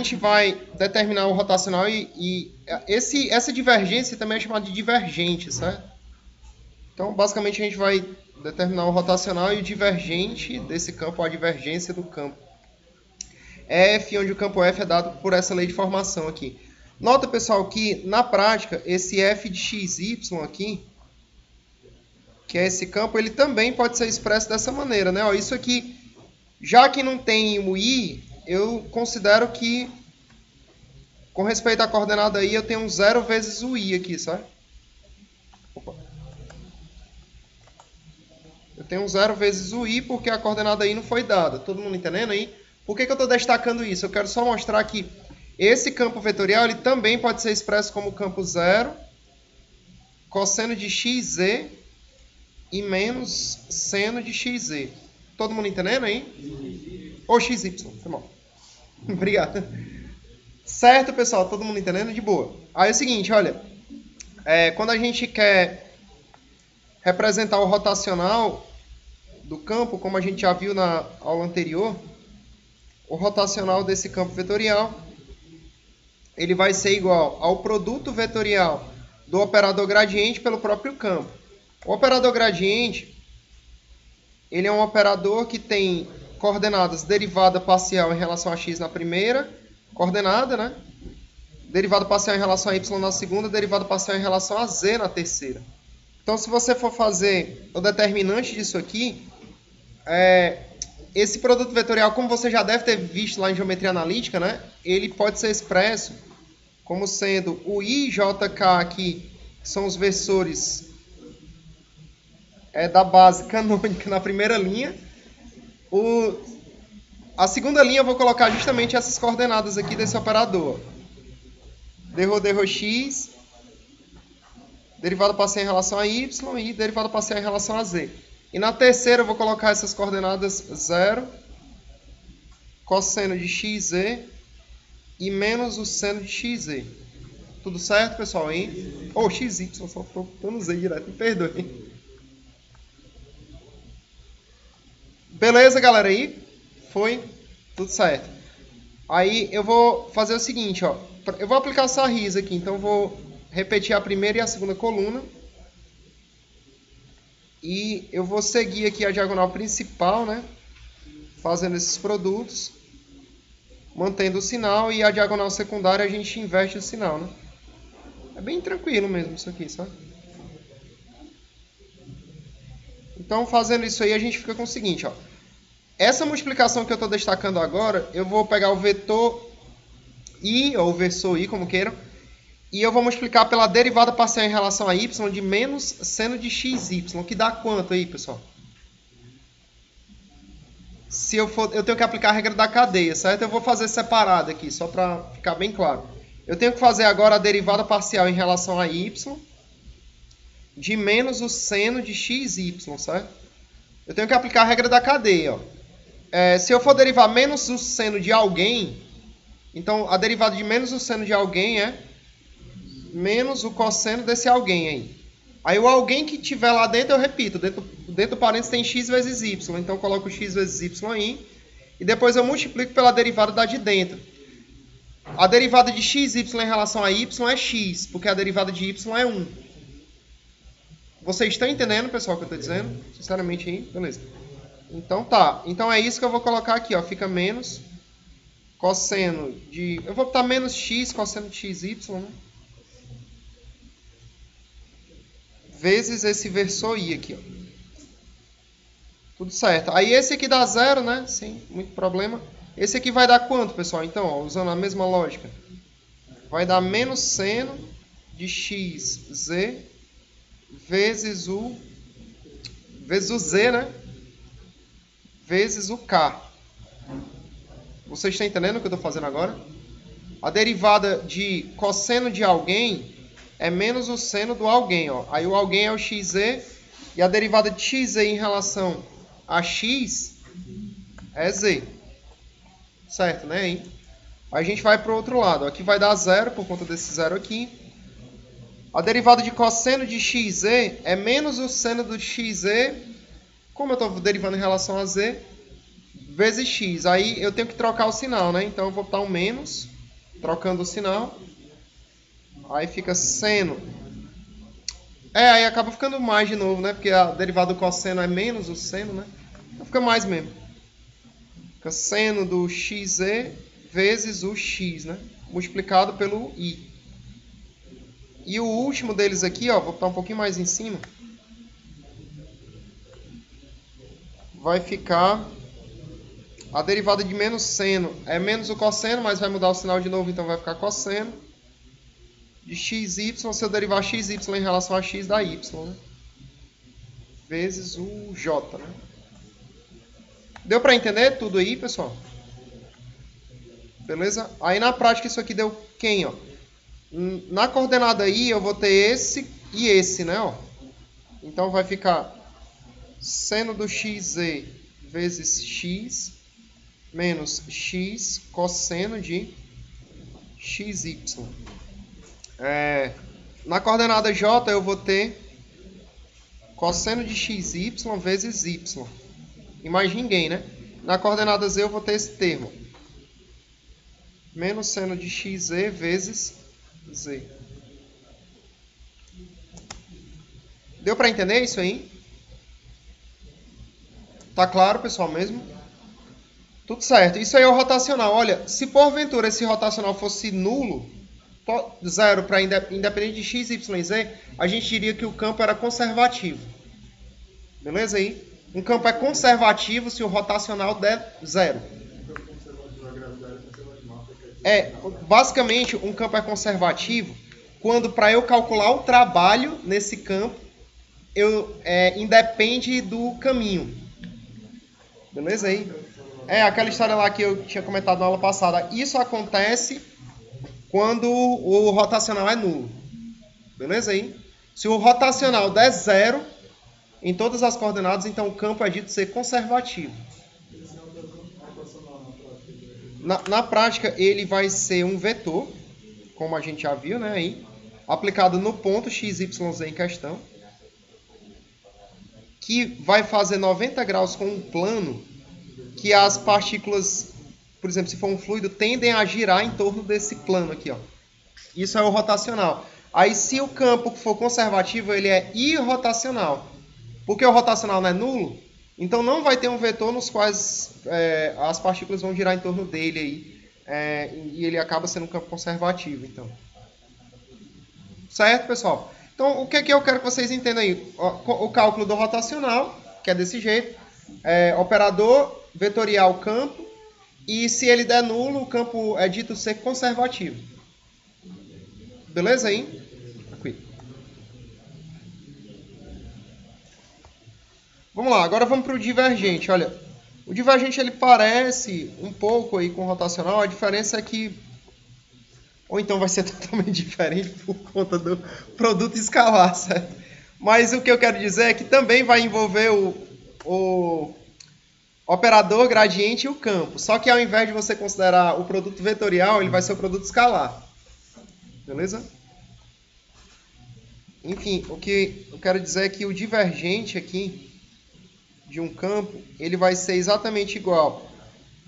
gente vai determinar o rotacional e essa divergência também é chamada de divergente, certo? Então, basicamente, a gente vai determinar o rotacional e o divergente desse campo, a divergência do campo F, onde o campo F é dado por essa lei de formação aqui. Nota, pessoal, que na prática, esse F de xy aqui, que é esse campo, ele também pode ser expresso dessa maneira, né? Ó, isso aqui, já que não tem o i, eu considero que, com respeito à coordenada i, eu tenho um 0 vezes o i aqui, sabe? Opa. Eu tenho um 0 vezes o i porque a coordenada i não foi dada. Todo mundo entendendo aí? Por que eu estou destacando isso? Eu quero só mostrar que esse campo vetorial ele também pode ser expresso como campo 0, cosseno de xz e menos seno de xz. Todo mundo entendendo aí? Ou xy, tá bom. Obrigado. Certo, pessoal? Todo mundo entendendo? De boa. Aí é o seguinte, olha. Quando a gente quer representar o rotacional do campo, como a gente já viu na aula anterior, o rotacional desse campo vetorial ele vai ser igual ao produto vetorial do operador gradiente pelo próprio campo. O operador gradiente ele é um operador que tem coordenadas derivada parcial em relação a x na primeira coordenada, né? Derivada parcial em relação a y na segunda, derivada parcial em relação a z na terceira. Então, se você for fazer o determinante disso aqui, esse produto vetorial, como você já deve ter visto lá em geometria analítica, né? Ele pode ser expresso como sendo o i e jk aqui, que são os versores da base canônica na primeira linha. A segunda linha eu vou colocar justamente essas coordenadas aqui desse operador. Dρ x, derivada parcial em relação a y e derivada parcial em relação a z. E na terceira eu vou colocar essas coordenadas 0, cosseno de xz e menos o seno de xz. Tudo certo, pessoal? Hein? Ou xy, só estou dando z direto, me perdoe. Beleza, galera? Aí? Foi? Tudo certo. Aí eu vou fazer o seguinte, ó. Eu vou aplicar essa risa aqui, então eu vou repetir a primeira e a segunda coluna. E eu vou seguir aqui a diagonal principal, né? Fazendo esses produtos. Mantendo o sinal. E a diagonal secundária a gente inverte o sinal, né? É bem tranquilo mesmo isso aqui, sabe? Então, fazendo isso aí, a gente fica com o seguinte, ó. Essa multiplicação que eu estou destacando agora, eu vou pegar o vetor i, ou o versor i, como queiram, e eu vou multiplicar pela derivada parcial em relação a y de menos seno de xy, que dá quanto aí, pessoal? Se eu tenho que aplicar a regra da cadeia, certo? Eu vou fazer separado aqui, só para ficar bem claro. Eu tenho que fazer agora a derivada parcial em relação a y de menos o seno de xy, certo? Eu tenho que aplicar a regra da cadeia, ó. Se eu for derivar menos o seno de alguém, então a derivada de menos o seno de alguém é menos o cosseno desse alguém aí. Aí o alguém que tiver lá dentro, eu repito, dentro do parênteses tem x vezes y, então eu coloco x vezes y aí, e depois eu multiplico pela derivada da de dentro. A derivada de xy em relação a y é x, porque a derivada de y é 1. Vocês estão entendendo, pessoal, o que eu estou dizendo? Sinceramente aí, beleza. Então tá, então é isso que eu vou colocar aqui, ó, fica menos cosseno de... Eu vou botar menos x, cosseno de xy, né? Vezes esse versor i aqui, ó. Tudo certo. Aí esse aqui dá 0, né? Sem muito problema. Esse aqui vai dar quanto, pessoal? Então, ó, usando a mesma lógica. Vai dar menos seno de xz vezes o z, né? Vezes o k. Vocês estão entendendo o que eu estou fazendo agora? A derivada de cosseno de alguém é menos o seno do alguém, ó. Aí o alguém é o xz e a derivada de xz em relação a x é z. Certo, né? Aí a gente vai para o outro lado. Aqui vai dar 0 por conta desse 0 aqui. A derivada de cosseno de xz é menos o seno do xz, como eu estou derivando em relação a z, vezes x. Aí eu tenho que trocar o sinal, né? Então eu vou botar um menos, trocando o sinal. Aí fica seno. Aí acaba ficando mais de novo, né? Porque a derivada do cosseno é menos o seno, né? Então fica mais mesmo. Fica seno do xe vezes o x, né? Multiplicado pelo i. E o último deles aqui, ó, vou botar um pouquinho mais em cima. Vai ficar a derivada de menos seno é menos o cosseno, mas vai mudar o sinal de novo, então vai ficar cosseno de xy, se eu derivar xy em relação a x dá y, né? Vezes o j, né? Deu para entender tudo aí, pessoal? Beleza? Aí na prática isso aqui deu quem, ó? Na coordenada i eu vou ter esse e esse, né, ó? Então vai ficar seno do xe vezes x menos x cosseno de xy. Na coordenada j eu vou ter cosseno de xy vezes y. E mais ninguém, né? Na coordenada z eu vou ter esse termo. Menos seno de xz vezes z. Deu para entender isso aí? Tá claro, pessoal, mesmo? Tudo certo. Isso aí é o rotacional. Olha, se porventura esse rotacional fosse nulo, zero para independente de x, y e z, a gente diria que o campo era conservativo. Beleza aí? Um campo é conservativo se o rotacional der zero. Basicamente, um campo é conservativo quando, para eu calcular o trabalho nesse campo, independe do caminho. Beleza aí? Aquela história lá que eu tinha comentado na aula passada. Isso acontece quando o rotacional é nulo. Beleza aí? Se o rotacional der zero em todas as coordenadas, então o campo é dito ser conservativo. Na prática, ele vai ser um vetor, como a gente já viu, né, aí, aplicado no ponto XYZ em questão, que vai fazer 90 graus com um plano que as partículas, por exemplo, se for um fluido, tendem a girar em torno desse plano aqui, ó. Isso é o rotacional. Aí, se o campo for conservativo, ele é irrotacional. Porque o rotacional não é nulo, então não vai ter um vetor nos quais as partículas vão girar em torno dele aí, e ele acaba sendo um campo conservativo, então. Certo, pessoal? Então, o que é que eu quero que vocês entendam aí? O cálculo do rotacional, que é desse jeito, operador vetorial campo, e se ele der nulo, o campo é dito ser conservativo. Beleza aí? Vamos lá, agora vamos para o divergente. Olha, o divergente ele parece um pouco aí com o rotacional, a diferença é que, ou então vai ser totalmente diferente por conta do produto escalar, certo? Mas o que eu quero dizer é que também vai envolver o operador, gradiente e o campo. Só que ao invés de você considerar o produto vetorial, ele vai ser o produto escalar. Beleza? Enfim, o que eu quero dizer é que o divergente aqui de um campo, ele vai ser exatamente igual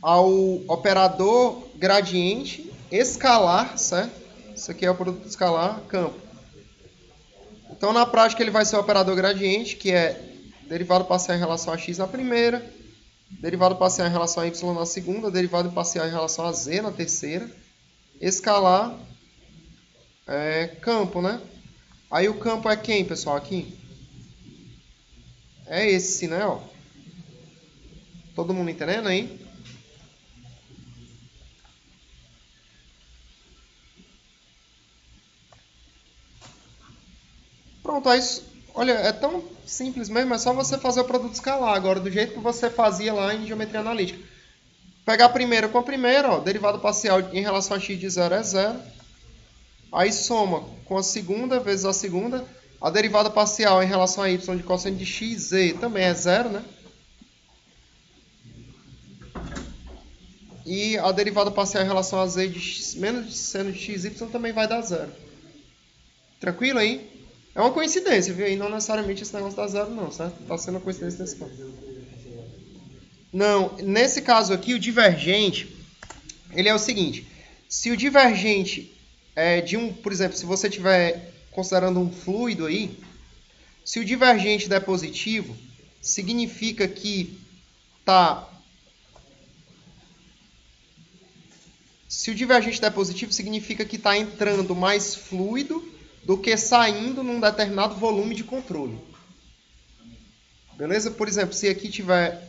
ao operador gradiente escalar, certo? Isso aqui é o produto escalar, campo. Então, na prática, ele vai ser o operador gradiente, que é derivado parcial em relação a x na primeira, derivado parcial em relação a y na segunda, derivado parcial em relação a z na terceira, escalar, campo, né? Aí o campo é quem, pessoal, aqui? É esse, né, ó. Todo mundo entendendo aí? Pronto, aí, olha, é tão simples mesmo, é só você fazer o produto escalar agora, do jeito que você fazia lá em geometria analítica. Pegar a primeira com a primeira, ó, derivada parcial em relação a x de 0 é 0. Aí soma com a segunda vezes a segunda. A derivada parcial em relação a y de cosseno de x, z, também é 0, né? E a derivada parcial em relação a z de menos de seno de xy também vai dar 0. Tranquilo aí? É uma coincidência, viu? E não necessariamente esse negócio dá 0 não, certo? Tá sendo uma coincidência nesse ponto. Não, nesse caso aqui, o divergente, ele é o seguinte. Se o divergente é de um, por exemplo, se você estiver considerando um fluido aí, se o divergente der positivo, significa que tá... Se o divergente der positivo, significa que está entrando mais fluido do que saindo num determinado volume de controle. Beleza? Por exemplo, se aqui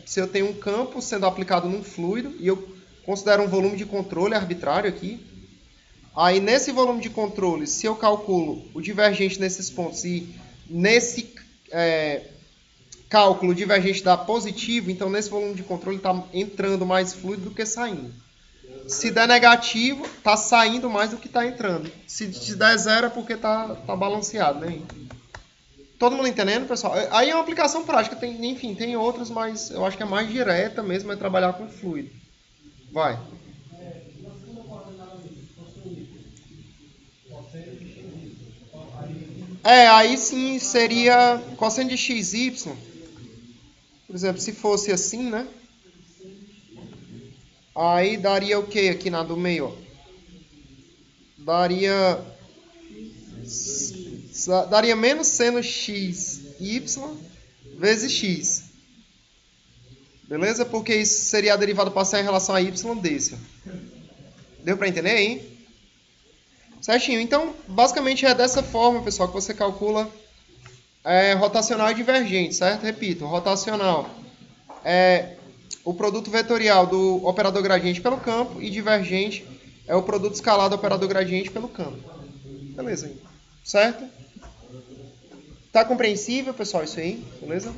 se eu tenho um campo sendo aplicado num fluido e eu considero um volume de controle arbitrário aqui, aí nesse volume de controle, se eu calculo o divergente nesses pontos e nesse cálculo o divergente dá positivo, então nesse volume de controle está entrando mais fluido do que saindo. Se der negativo, está saindo mais do que está entrando. Se der zero é porque está balanceado, né? Todo mundo entendendo, pessoal? Aí é uma aplicação prática. Enfim, tem outras, mas eu acho que é mais direta mesmo, é trabalhar com fluido. Vai. Aí sim seria cosseno de xy. Por exemplo, se fosse assim, né? Aí daria o que aqui na do meio? Ó? Daria menos seno x, y vezes x. Beleza? Porque isso seria a derivada parcial em relação a y desse. Deu para entender aí? Certinho. Então, basicamente é dessa forma, pessoal, que você calcula rotacional e divergente, certo? Repito, rotacional é o produto vetorial do operador gradiente pelo campo e divergente é o produto escalar do operador gradiente pelo campo. Beleza? Certo? Tá compreensível, pessoal, isso aí? Beleza?